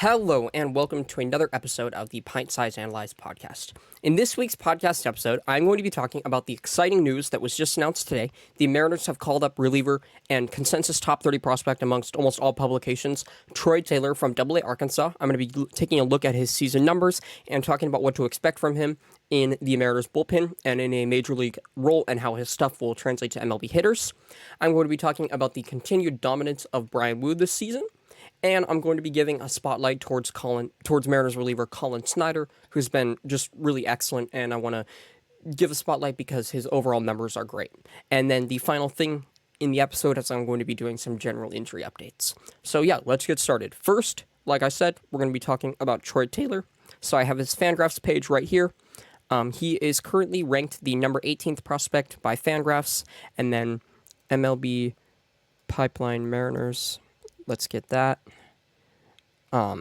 Hello, and welcome to another episode of the PintSizeAnalyze podcast. In this week's podcast episode, I'm going to be talking about the exciting news that was just announced today. The Mariners have called up reliever and consensus top 30 prospect amongst almost all publications, Troy Taylor from AA Arkansas. I'm going to be taking a look at his season numbers and talking about what to expect from him in the Mariners bullpen and in a major league role and how his stuff will translate to MLB hitters. I'm going to be talking about the continued dominance of Bryan Woo this season. And I'm going to be giving a spotlight towards Mariners reliever Collin Snider, who's been just really excellent, and I want to give a spotlight because his overall numbers are great. And then the final thing in the episode is I'm going to be doing some general injury updates. So yeah, let's get started. First, like I said, we're going to be talking about Troy Taylor. So I have his Fangraphs page right here. He is currently ranked the number 18th prospect by Fangraphs, and then MLB Pipeline Mariners. Let's get that. I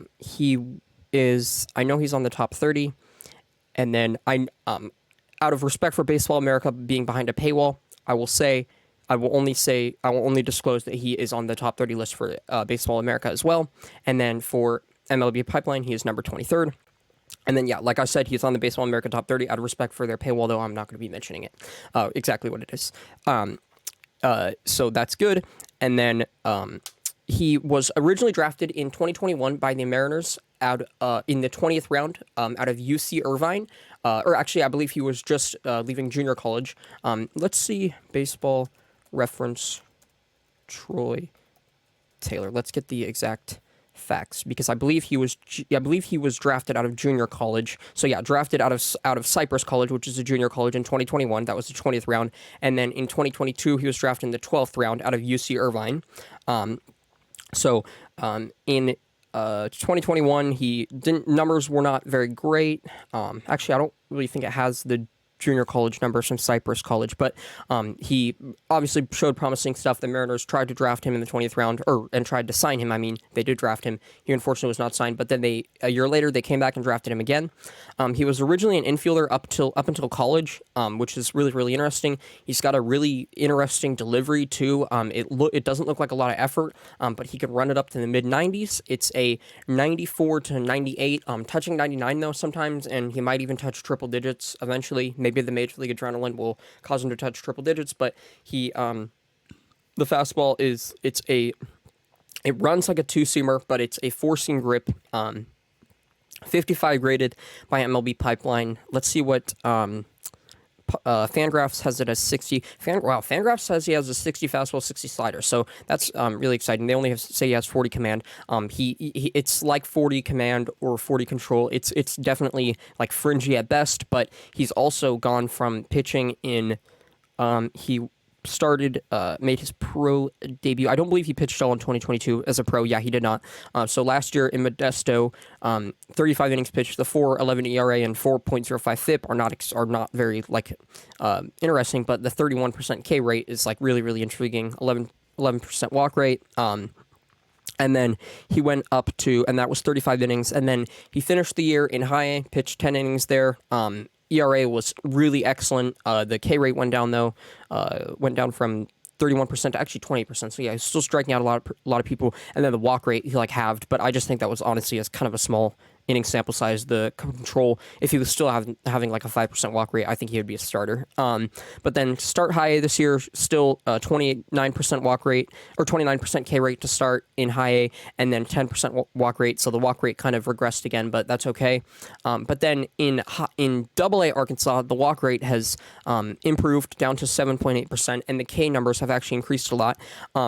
know he's on the top 30, and then out of respect for Baseball America being behind a paywall, I will only disclose that he is on the top 30 list for Baseball America as well. And then for MLB Pipeline, he is number 23rd. And then, yeah, like I said, he's on the Baseball America top 30. Out of respect for their paywall, though, I'm not going to be mentioning it. Exactly what it is. So that's good. And then, he was originally drafted in 2021 by the Mariners in the 20th round out of UC Irvine. Or actually, I believe he was just leaving junior college. Let's see, Baseball Reference Troy Taylor. Let's get the exact facts because I believe he was drafted out of junior college. So yeah, drafted out of Cypress College, which is a junior college in 2021. That was the 20th round. And then in 2022, he was drafted in the 12th round out of UC Irvine. So in 2021, numbers were not very great. Actually, I don't really think it has the junior college numbers from Cypress College, but he obviously showed promising stuff. The Mariners tried to draft him in the 20th round, and tried to sign him. I mean, they did draft him. He unfortunately was not signed, but then a year later, they came back and drafted him again. He was originally an infielder up until college, which is really, really interesting. He's got a really interesting delivery, too. It doesn't look like a lot of effort, but he could run it up to the mid-90s. It's a 94 to 98, touching 99, though, sometimes, and he might even touch triple digits eventually. Maybe the Major League adrenaline will cause him to touch triple digits, but the fastball it runs like a two-seamer, but it's a four-seam grip, 55 graded by MLB Pipeline. Let's see what Fangraphs has it as 60. Fangraphs says he has a 60 fastball, 60 slider. So that's really exciting. They only say he has 40 command. It's like 40 command or 40 control. It's definitely like fringy at best, but he's also gone from pitching in he made his pro debut. I don't believe he pitched all in 2022 as a pro. Yeah, he did not. So last year in Modesto, 35 innings pitched, the 4.11 ERA and 4.05 FIP are not very interesting, but the 31% K rate is like really, really intriguing. 11% walk rate. And then he went up to, and that was 35 innings, and then he finished the year in high A, pitched 10 innings there. ERA was really excellent. The K rate went down though, went down from 31% to actually 20%. So yeah, he's still striking out a lot of people. And then the walk rate he halved, but I just think that was honestly as kind of a small inning sample size. The control, if he was still having like a 5% walk rate, I think he would be a starter. But then start high A this year, still 29% walk rate or 29% K rate to start in high A, and then 10% walk rate. So the walk rate kind of regressed again, but that's okay. But then in AA Arkansas, the walk rate has improved down to 7.8%, and the K numbers have actually increased a lot.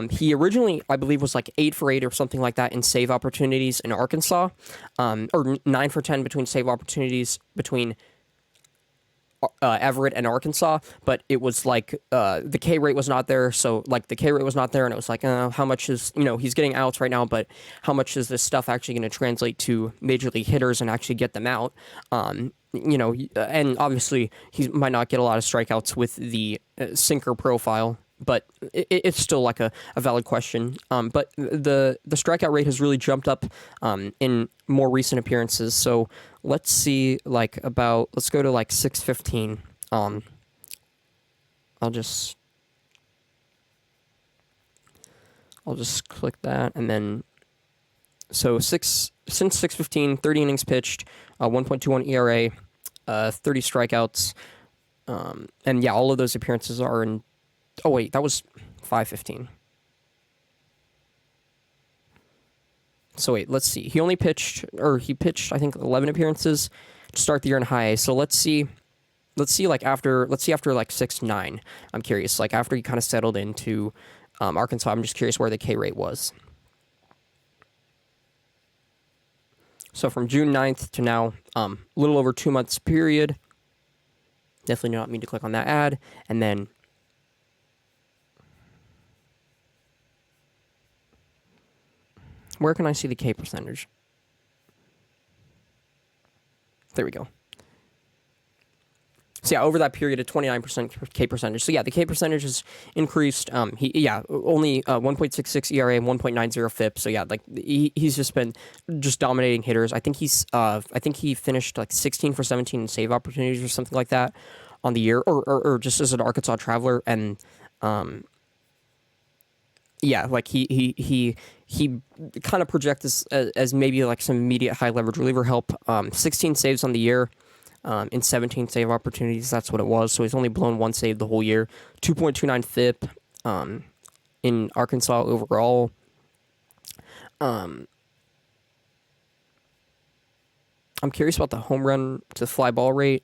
He originally, I believe, was like 8 for 8 or something like that in save opportunities in Arkansas, or 9 for 10 between save opportunities between Everett and Arkansas, but it was like the K rate was not there. So like the K rate was not there, and it was like how much is, he's getting outs right now, but how much is this stuff actually going to translate to major league hitters and actually get them out? And obviously he might not get a lot of strikeouts with the sinker profile, but it's still like a valid question. But the strikeout rate has really jumped up in more recent appearances. So let's see, let's go to 615. I'll just click that, and then so since 6/15, 30 innings pitched, 1.21 ERA, 30 strikeouts, and yeah, all of those appearances are in. Oh wait, that was 5/15. So wait, let's see. He pitched I think 11 appearances to start the year in high A. So let's see after like 6-9. I'm curious, like after he kind of settled into Arkansas. I'm just curious where the K rate was. So from June 9th to now, a little over 2 months period. Definitely do not mean to click on that ad. And then where can I see the K percentage? There we go. So yeah, over that period, a 29% K percentage. So yeah, the K percentage has increased. Only 1.66 ERA and 1.90 FIP. So yeah, like he's just been dominating hitters. I think he finished like 16 for 17 in save opportunities or something like that on the year, or just as an Arkansas Traveler. And yeah, like he kind of projects as maybe like some immediate high leverage reliever help. 16 saves on the year. In 17 save opportunities, that's what it was. So he's only blown one save the whole year. 2.29 FIP in Arkansas overall. I'm curious about the home run to fly ball rate.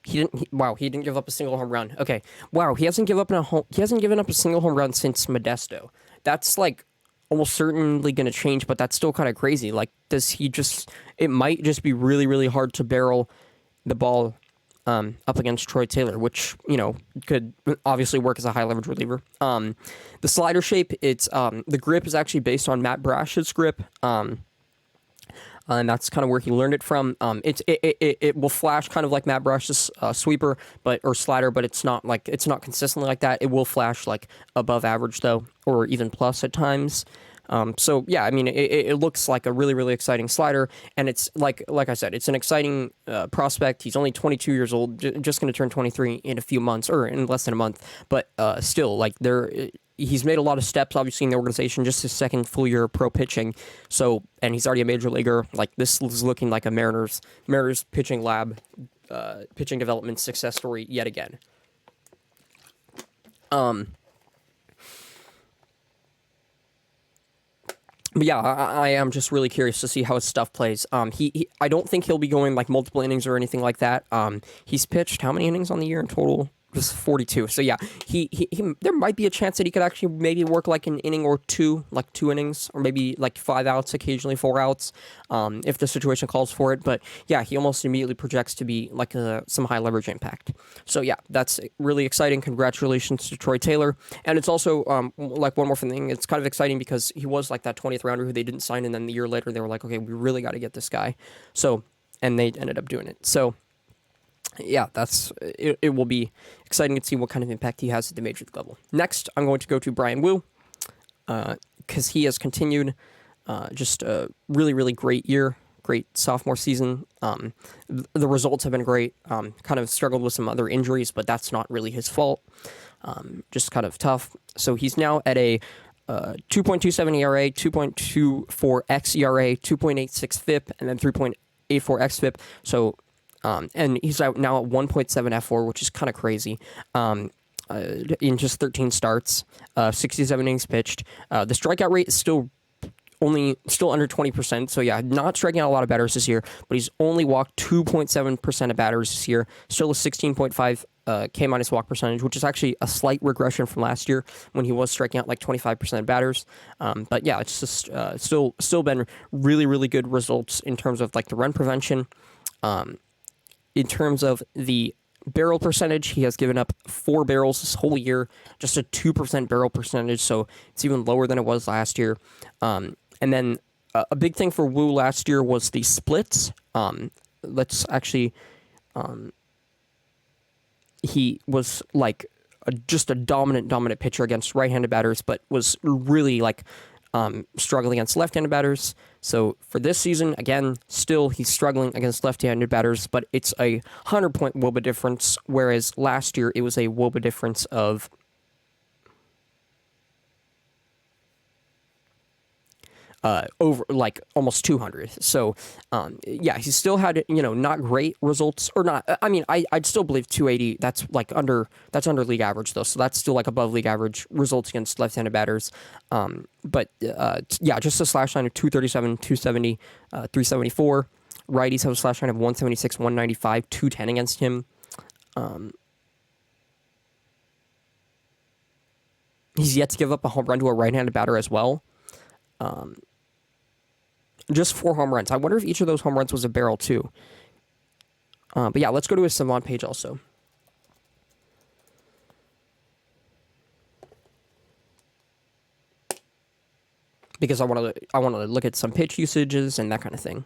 He didn't give up a single home run. Okay. Wow, he hasn't given up a single home run since Modesto. That's like almost certainly going to change, but that's still kind of crazy. Like, it might just be really, really hard to barrel the ball up against Troy Taylor, which, could obviously work as a high leverage reliever. The slider shape, the grip is actually based on Matt Brash's grip. And that's kind of where he learned it from. It will flash kind of like Matt Brash's sweeper, or slider, but it's not consistently like that. It will flash like above average though, or even plus at times. So yeah, I mean, it looks like a really, really exciting slider, and it's like I said, it's an exciting prospect. He's only 22 years old, just going to turn 23 in a few months, or in less than a month. But still, like he's made a lot of steps, obviously, in the organization, just his second full year of pro pitching. So, and he's already a major leaguer. Like, this is looking like a Mariners pitching lab, pitching development success story yet again. But yeah, I am just really curious to see how his stuff plays. I don't think he'll be going like multiple innings or anything like that. He's pitched how many innings on the year in total? Just 42. So yeah, he there might be a chance that he could actually maybe work like an inning or two, like 2 innings, or maybe like 5 outs, occasionally 4 outs, if the situation calls for it. But yeah, he almost immediately projects to be like some high leverage impact. So yeah, that's really exciting. Congratulations to Troy Taylor. And it's also like one more thing. It's kind of exciting because he was like that 20th rounder who they didn't sign, and then the year later they were like, okay, we really got to get this guy. So, and they ended up doing it. So yeah, it will be exciting to see what kind of impact he has at the major league level. Next, I'm going to go to Brian Wu, because he has continued just a really, really great year, great sophomore season. The results have been great. Kind of struggled with some other injuries, but that's not really his fault. Just kind of tough. So he's now at a 2.27 ERA, 2.24 xERA, 2.86 FIP, and then 3.84 xFIP. So and he's out now at 1.7 F4, which is kind of crazy. In just 13 starts, 67 innings pitched. The strikeout rate is still under 20%. So yeah, not striking out a lot of batters this year, but he's only walked 2.7% of batters this year. Still a 16.5 K minus walk percentage, which is actually a slight regression from last year when he was striking out like 25% of batters. But yeah, it's just still been really, really good results in terms of like the run prevention. In terms of the barrel percentage, he has given up 4 barrels this whole year, just a 2% barrel percentage, so it's even lower than it was last year. And then a big thing for Wu last year was the splits. He was like just a dominant pitcher against right-handed batters, but was really like struggling against left-handed batters. So for this season, again, still he's struggling against left-handed batters, but it's a 100-point WOBA difference, whereas last year it was a WOBA difference of over like almost 200. So yeah, he still had not great results, or not. I mean, I'd still believe 280. That's under league average though. So that's still like above league average results against left-handed batters. But yeah, just a slash line of 237, 270, 374. Righties have a slash line of 176, 195, 210 against him. He's yet to give up a home run to a right-handed batter as well. Just 4 home runs. I wonder if each of those home runs was a barrel too. But yeah, let's go to his Savant page also. Because I want to look at some pitch usages and that kind of thing.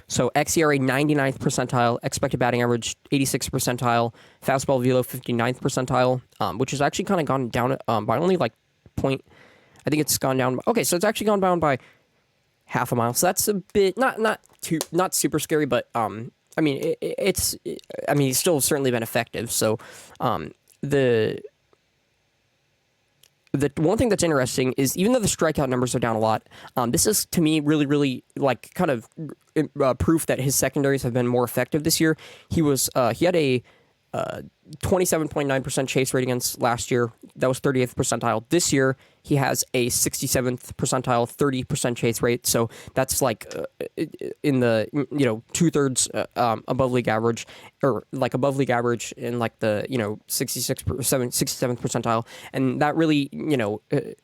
So xERA 99th percentile, expected batting average 86th percentile, fastball velo 59th percentile, which has actually kind of gone down by only like point. I think it's gone down. Okay, so it's actually gone down by half a mile. So that's a bit not super scary, but I mean he's still certainly been effective. So the one thing that's interesting is, even though the strikeout numbers are down a lot, this is to me really, really like kind of proof that his secondaries have been more effective this year. He had a 27.9% chase rate against last year. That was 38th percentile. This year, he has a 67th percentile, 30% chase rate. So that's like in the 2/3 above league average, or like above league average in like the 67th percentile. And that really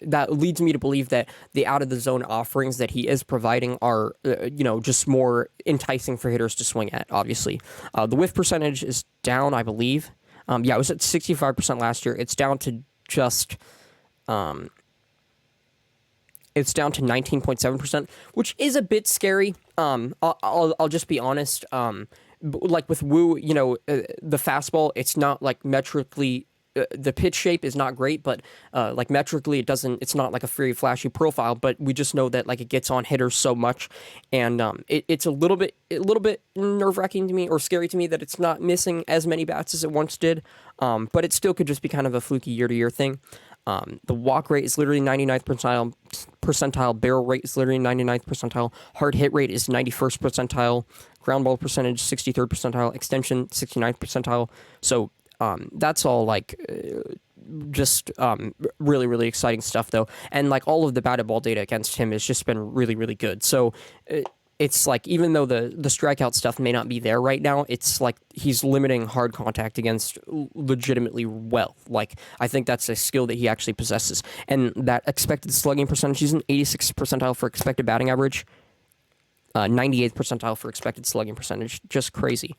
that leads me to believe that the out of the zone offerings that he is providing are just more enticing for hitters to swing at. Obviously, the whiff percentage is down, I believe. Yeah, it was at 65% last year. It's down to just it's down to 19.7%, which is a bit scary. I'll just be honest. Like with Wu, the fastball, it's not like metrically. The pitch shape is not great, but like metrically, it's not like a very flashy profile. But we just know that like it gets on hitters so much, and it's a little bit nerve wracking to me, or scary to me, that it's not missing as many bats as it once did. But it still could just be kind of a fluky year to year thing. The walk rate is literally 99th percentile. Barrel rate is literally 99th percentile. Hard hit rate is 91st percentile. Ground ball percentage 63rd percentile. Extension 69th percentile. So that's all like just really, really exciting stuff though. And like all of the batted ball data against him has just been really, really good. So it's like, even though the strikeout stuff may not be there right now, it's like he's limiting hard contact against legitimately well. Like, I think that's a skill that he actually possesses. And that expected slugging percentage, he's an 86th percentile for expected batting average, 98th percentile for expected slugging percentage. Just crazy.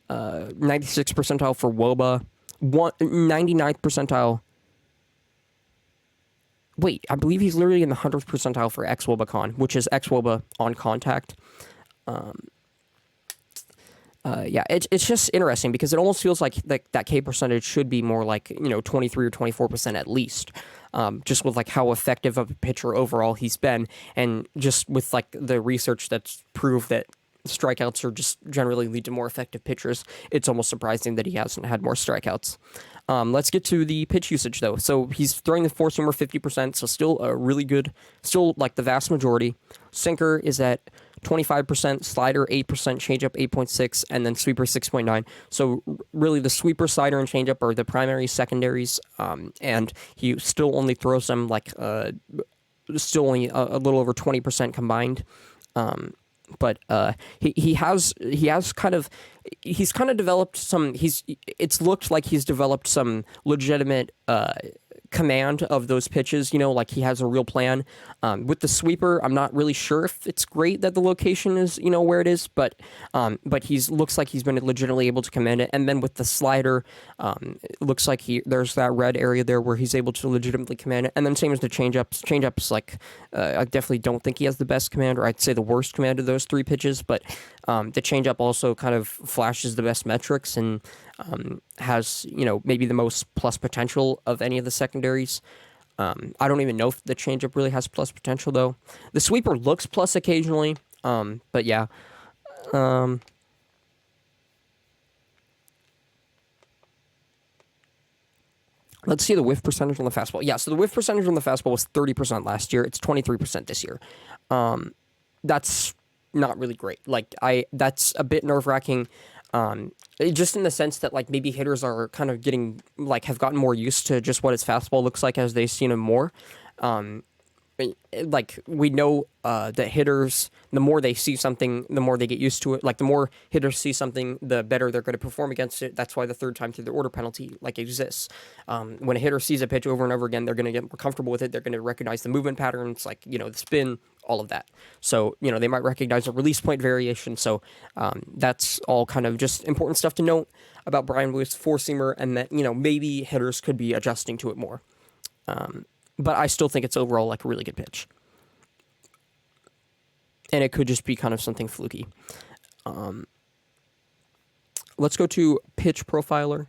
96th percentile for WOBA, 99th percentile. Wait, I believe he's literally in the 100th percentile for xWOBA con, which is xWOBA on contact. Yeah, it's just interesting, because it almost feels like that K percentage should be more like 23 or 24% at least. Just with like how effective of a pitcher overall he's been, and just with like the research that's proved that strikeouts are just generally lead to more effective pitchers, it's almost surprising that he hasn't had more strikeouts. Let's get to the pitch usage though. So he's throwing the four-seamer 50%, so still a really good, still like the vast majority. Sinker is at 25%, slider 8%, changeup 8.6, and then sweeper 6.9. So really the sweeper, slider, and changeup are the primary secondaries, and he still only throws them like still only a little over 20% combined. But he's kind of developed some. It's looked like he's developed some legitimate command of those pitches. Like he has a real plan. With the sweeper, I'm not really sure if it's great that the location is where it is, but looks like he's been legitimately able to command it. And then with the slider, it looks like there's that red area there where he's able to legitimately command it. And then same as the changeups. Changeups, like I definitely don't think he has the best command, or I'd say the worst command of those three pitches. But the changeup also kind of flashes the best metrics and has maybe the most plus potential of any of the secondaries. I don't even know if the changeup really has plus potential though. The sweeper looks plus occasionally, but yeah. Let's see the whiff percentage on the fastball. Yeah, so the whiff percentage on the fastball was 30% last year. It's 23% this year. That's not really great. That's a bit nerve wracking. Just in the sense that like maybe hitters are kind of getting have gotten more used to just what his fastball looks like as they've seen him more. We know that hitters, the more they see something, the more they get used to it. Like the more hitters see something, the better they're going to perform against it. That's why the third time through the order penalty exists. When a hitter sees a pitch over and over again, they're going to get more comfortable with it. They're going to recognize the movement patterns, the spin, all of that. So they might recognize a release point variation. So that's all kind of just important stuff to note about Brian Lewis, four-seamer, and that maybe hitters could be adjusting to it more. But I still think it's overall a really good pitch. And it could just be kind of something fluky. Let's go to Pitch Profiler.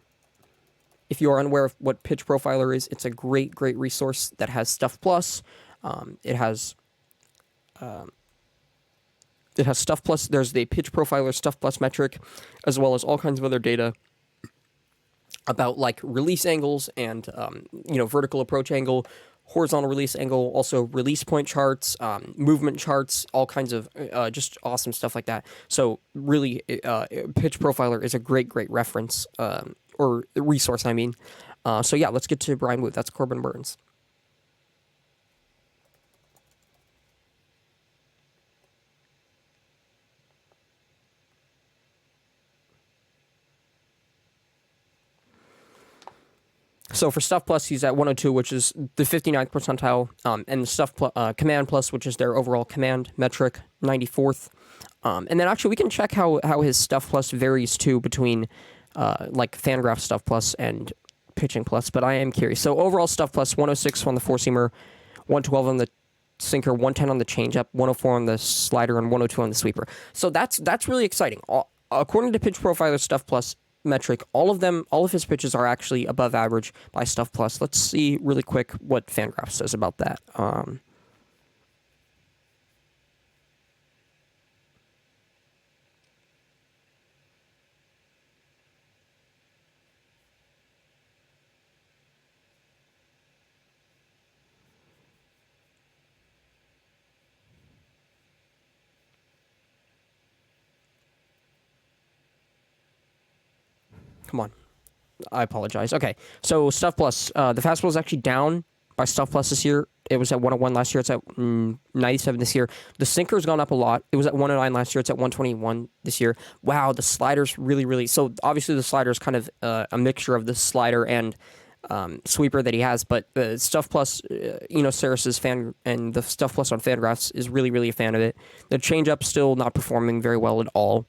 If you are unaware of what Pitch Profiler is, it's a great resource that has Stuff Plus. It has Stuff Plus. There's the Pitch Profiler Stuff Plus metric, as well as all kinds of other data about release angles and vertical approach angle, horizontal release angle, also release point charts, movement charts, all kinds of just awesome stuff like that. So really, Pitch Profiler is a great reference or resource. So yeah, let's get to Brian Wu. That's Corbin Burns. So for Stuff Plus, he's at 102, which is the 59th percentile, and the Stuff Command Plus, which is their overall command metric, 94th. And then actually we can check how his Stuff Plus varies too between Fangraph Stuff Plus and Pitching Plus, but I am curious. So overall Stuff Plus, 106 on the four-seamer, 112 on the sinker, 110 on the changeup, 104 on the slider, and 102 on the sweeper. So that's really exciting. According to Pitch Profiler Stuff Plus metric, all of his pitches are actually above average by Stuff Plus. Let's see really quick what Fangraph says about that. Come on. I apologize. Okay, so Stuff Plus, the fastball is actually down by Stuff Plus this year. It was at 101 last year. It's at 97 this year. The sinker's gone up a lot. It was at 109 last year. It's at 121 this year. Wow, the slider's really... So obviously the slider's kind of a mixture of the slider and sweeper that he has, but Stuff Plus, Saris's fan, and the Stuff Plus on Fangraphs is really a fan of it. The changeup still not performing very well at all.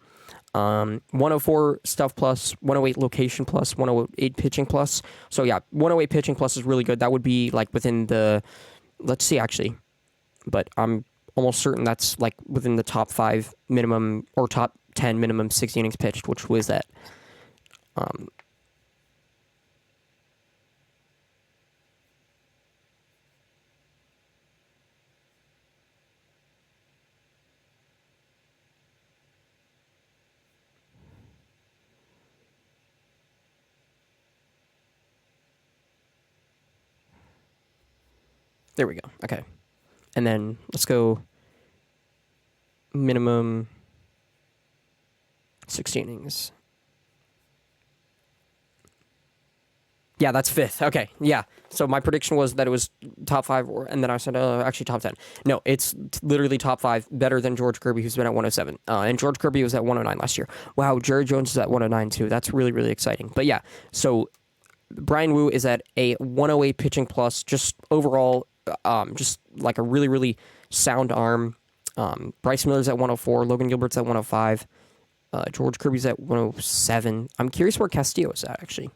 104 Stuff Plus, 108 Location Plus, 108 Pitching Plus. So yeah, 108 Pitching Plus is really good. That would be within the, let's see actually, but I'm almost certain that's within the top 5 minimum or top 10 minimum 60 innings pitched, which was that. There we go. Okay. And then let's go minimum 60 innings. Yeah, that's 5th. Okay, yeah. So my prediction was that it was top 5, and then I said, actually top 10. No, it's literally top 5, better than George Kirby, who's been at 107. And George Kirby was at 109 last year. Wow, Jerry Jones is at 109 too. That's really exciting. But yeah, so Brian Wu is at a 108 Pitching Plus, just overall... just a really sound arm. Bryce Miller's at 104, Logan Gilbert's at 105, George Kirby's at 107. I'm curious where Castillo's at, actually.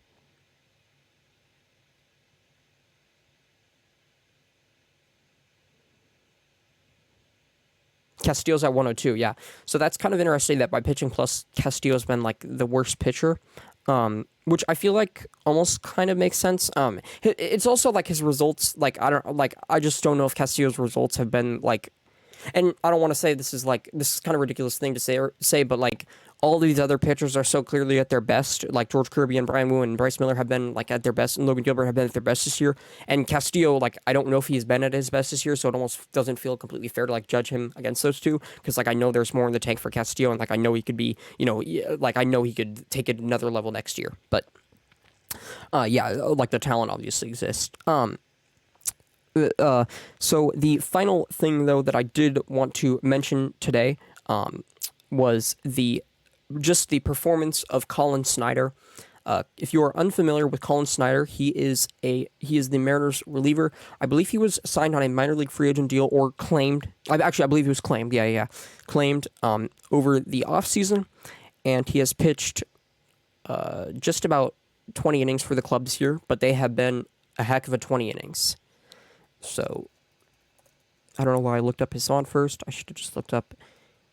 Castillo's at 102, yeah. So that's kind of interesting that by Pitching Plus, Castillo's been the worst pitcher. Which I feel almost kind of makes sense. It's also his results. I just don't know if Castillo's results have been and I don't want to say this is kind of ridiculous thing to say, but all these other pitchers are so clearly at their best, like George Kirby and Brian Wu and Bryce Miller have been like at their best, and Logan Gilbert have been at their best this year. And Castillo, like I don't know if he's been at his best this year, so it almost doesn't feel completely fair to like judge him against those two, because like I know there's more in the tank for Castillo, and like I know he could be, like I know he could take it another level next year. But yeah, like the talent obviously exists. So the final thing though that I did want to mention today was just the performance of Collin Snider. If you are unfamiliar with Collin Snider, he is the Mariners reliever. I believe he was signed on a minor league free agent deal or claimed. I believe he was claimed. Yeah, claimed over the offseason, and he has pitched just about 20 innings for the club this year, but they have been a heck of a 20 innings. So I don't know why I looked up his font first. I should have just looked up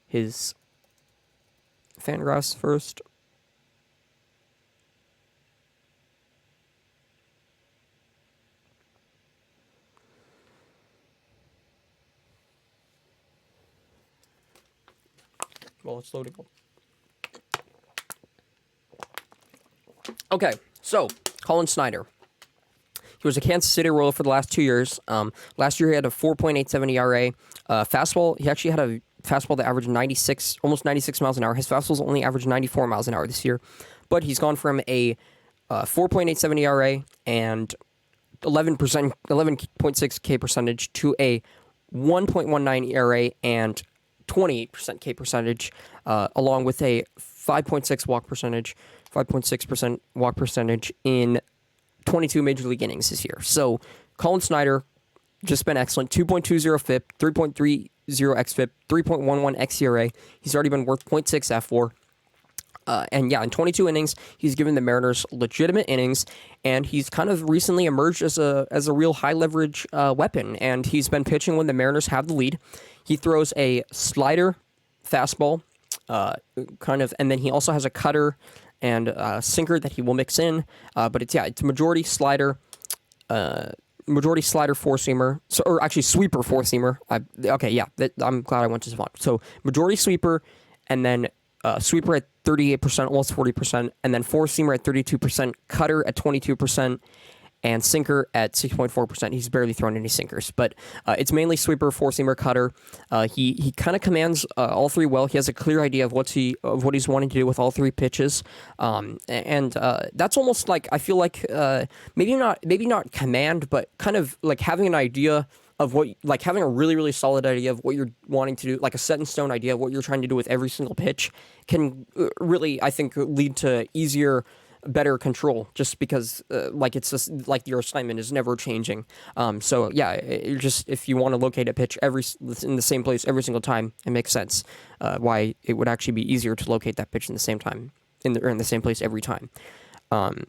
his Fangraphs first. Well, it's loading up. Okay, so Collin Snider. He was a Kansas City Royal for the last 2 years. Last year he had a 4.87 ERA. Fastball, he actually had a fastball that averaged almost 96 miles an hour. His fastball's only averaged 94 miles an hour this year. But he's gone from a 4.87 ERA and 11.6 K percentage to a 1.19 ERA and 28% K percentage, along with a 5.6% walk percentage in 22 major league innings this year. So Collin Snider just been excellent. 2.20 FIP, 3.30 xFIP, 3.11 xERA. He's already been worth 0.6 F4. And yeah, in 22 innings, he's given the Mariners legitimate innings, and he's kind of recently emerged as a real high leverage weapon. And he's been pitching when the Mariners have the lead. He throws a slider, fastball, and then he also has a cutter and sinker that he will mix in. But it's majority slider, four seamer, or actually sweeper four seamer. I'm glad I went to Savant. So majority sweeper, and then sweeper at 38%, almost 40%, and then four seamer at 32%, cutter at 22%, and sinker at 6.4%. He's barely thrown any sinkers, but it's mainly sweeper, four seamer, cutter. He kind of commands all three well. He has a clear idea of what he's wanting to do with all three pitches, and that's almost like, I feel like maybe not command, but kind of like having an idea of having a really, really solid idea of what you're wanting to do, like a set in stone idea of what you're trying to do with every single pitch, can really, I think, lead to easier, better control, just because it's just like your assignment is never changing. So yeah, if you want to locate a pitch in the same place every single time, it makes sense why it would actually be easier to locate that pitch in the same time in the same place every time. And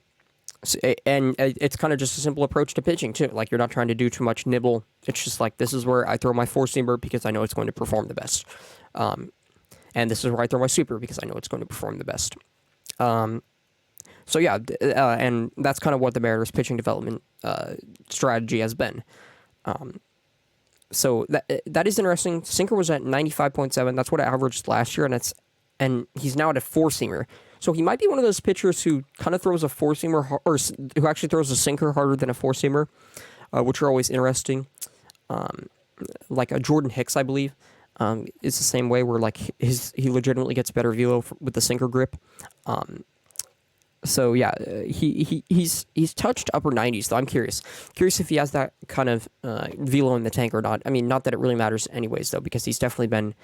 it's kind of just a simple approach to pitching too. Like, you're not trying to do too much nibble. It's just like, this is where I throw my four seamer because I know it's going to perform the best, and this is where I throw my sweeper because I know it's going to perform the best. So yeah, and that's kind of what the Mariners' pitching development strategy has been. So that is interesting. Sinker was at 95.7. That's what I averaged last year, and he's now at a four seamer. So he might be one of those pitchers who kind of throws a four seamer, or who actually throws a sinker harder than a four seamer, which are always interesting. Like a Jordan Hicks, I believe, is the same way, where like he legitimately gets better velo with the sinker grip. So yeah, he's touched upper 90s, though. I'm curious if he has that kind of velo in the tank or not. I mean, not that it really matters anyways, though, because he's definitely been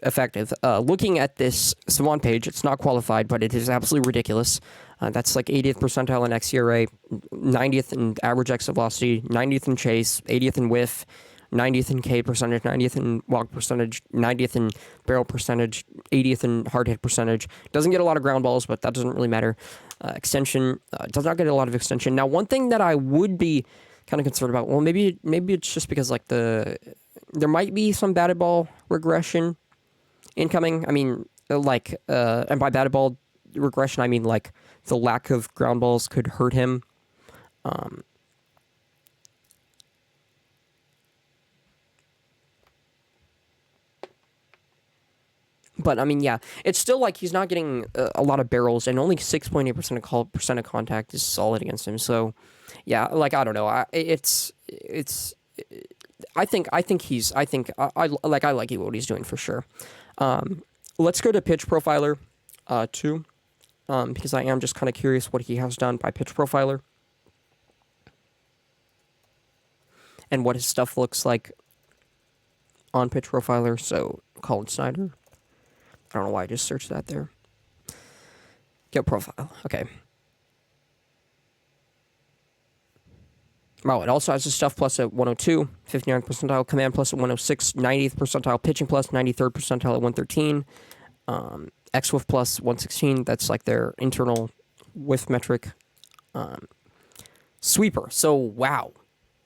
effective. Looking at this Savant page, it's not qualified, but it is absolutely ridiculous. That's like 80th percentile in xERA, 90th in average exit velocity, 90th in chase, 80th in whiff, 90th in K percentage, 90th in walk percentage, 90th in barrel percentage, 80th in hard hit percentage. Doesn't get a lot of ground balls, but that doesn't really matter. Extension, does not get a lot of extension. Now, one thing that I would be kind of concerned about, well, maybe it's just because like there might be some batted ball regression incoming. I mean, and by batted ball regression, I mean like the lack of ground balls could hurt him. But I mean, yeah, it's still like he's not getting a lot of barrels, and only 6.8% percent of contact is solid against him. So, yeah, like I don't know, it's. I like what he's doing for sure. Let's go to Pitch Profiler, too, because I am just kind of curious what he has done by Pitch Profiler, and what his stuff looks like on Pitch Profiler. So, Collin Snider. I don't know why I just searched that there. Get profile. Okay. Wow, it also has the stuff plus at 102, 59th percentile, command plus at 106, 90th percentile, pitching plus, 93rd percentile at 113, X-Whiff plus 116, that's like their internal whiff metric. Sweeper, so wow.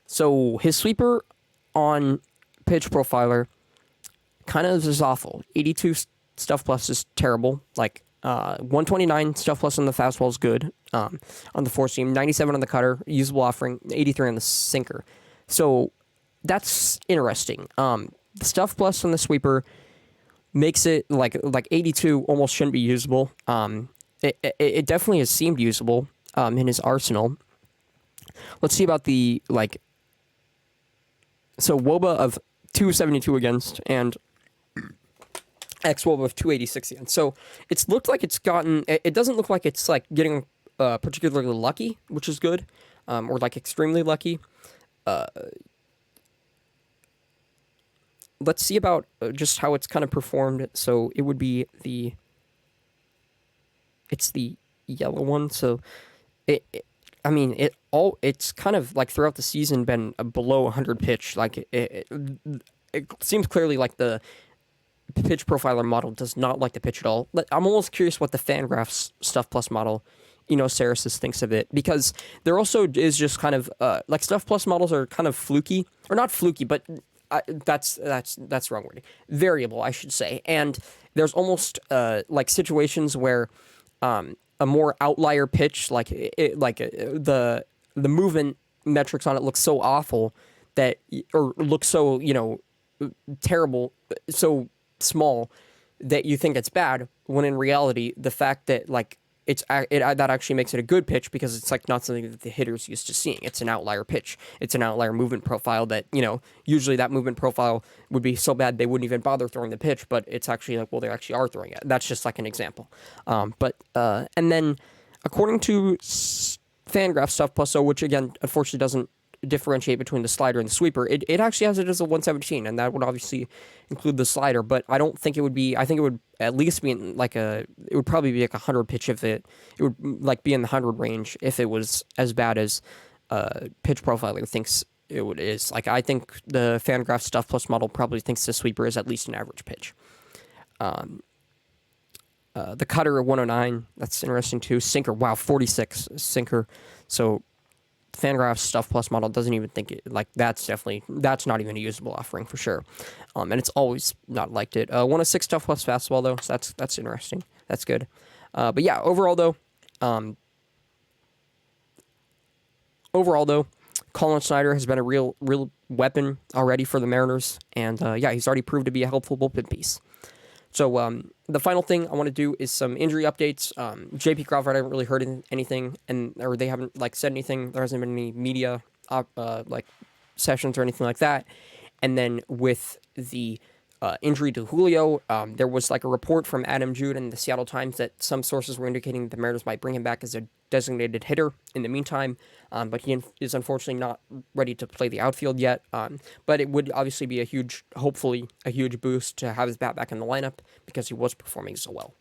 So his sweeper on Pitch Profiler kind of is awful. 82 stuff plus is terrible. Like 129 stuff plus on the fastball is good. On the four seam, 97 on the cutter, usable offering, 83 on the sinker. So that's interesting. The stuff plus on the sweeper makes it like 82 almost shouldn't be usable. It definitely has seemed usable in his arsenal. Let's see about the so WOBA of 272 against and xWOBA of 286 against. So it's looked like it's gotten. It doesn't look like it's like getting particularly lucky, which is good, or like extremely lucky. Let's see about just how it's kind of performed. So it would be it's the yellow one. So it's kind of like throughout the season been below 100 pitch. Like it seems clearly like the Pitch Profiler model does not like the pitch at all. I'm almost curious what the Fangraphs Stuff Plus model, Saris thinks of it, because there also is just kind of like Stuff Plus models are kind of fluky, or not fluky, but that's the wrong word. Variable, I should say. And there's almost like situations where a more outlier pitch, the movement metrics on it look so awful that, or look so terrible, so small that you think it's bad, when in reality the fact that that actually makes it a good pitch, because it's like not something that the hitter's used to seeing. It's an outlier pitch. It's an outlier movement profile that, usually that movement profile would be so bad they wouldn't even bother throwing the pitch, but it's actually like, well, they actually are throwing it. That's just like an example. And then according to Fangraph Stuff Plus, which again unfortunately doesn't differentiate between the slider and the sweeper, it actually has it as a 117, and that would obviously include the slider, but I don't think it would be. I think it would at least be in it would probably be like 100 pitch if it would like be in the 100 range if it was as bad as Pitch Profiler thinks it is. Like I think the Fangraph Stuff Plus model probably thinks the sweeper is at least an average pitch. The cutter at 109, that's interesting too. Sinker, wow, 46 sinker. So Fangraphs Stuff Plus model doesn't even think it, that's not even a usable offering for sure. And it's always not liked it. 106 Stuff Plus fastball though, so that's interesting. That's good. But yeah, overall though, Collin Snider has been a real weapon already for the Mariners, and he's already proved to be a helpful bullpen piece. So the final thing I want to do is some injury updates. JP Crawford, I haven't really heard anything, or they haven't said anything. There hasn't been any media sessions or anything like that. And then with the injury to Julio, there was a report from Adam Jude in the Seattle Times that some sources were indicating the Mariners might bring him back as a designated hitter in the meantime, but he is unfortunately not ready to play the outfield yet. But it would obviously be hopefully a huge boost to have his bat back in the lineup, because he was performing so well.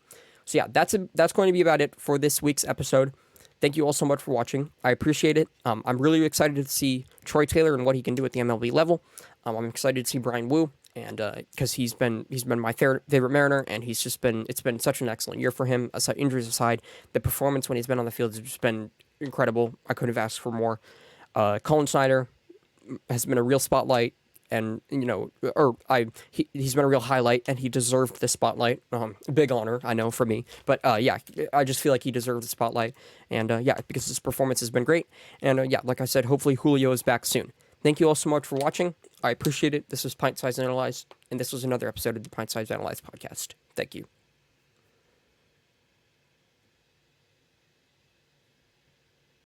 So yeah, that's going to be about it for this week's episode. Thank you all so much for watching. I appreciate it. I'm really excited to see Troy Taylor and what he can do at the MLB level. I'm excited to see Brian Wu, and because he's been my favorite Mariner, and it's been such an excellent year for him. Aside, injuries aside, the performance when he's been on the field has just been incredible. I couldn't have asked for more. Collin Snider has been a real spotlight, and he's been a real highlight, and he deserved the spotlight. Big honor, I know, for me, but I just feel like he deserved the spotlight, and because his performance has been great, and like I said, hopefully Julio is back soon. Thank you all so much for watching. I appreciate it. This was PintSizeAnalyze, and this was another episode of the PintSizeAnalyze podcast. Thank you.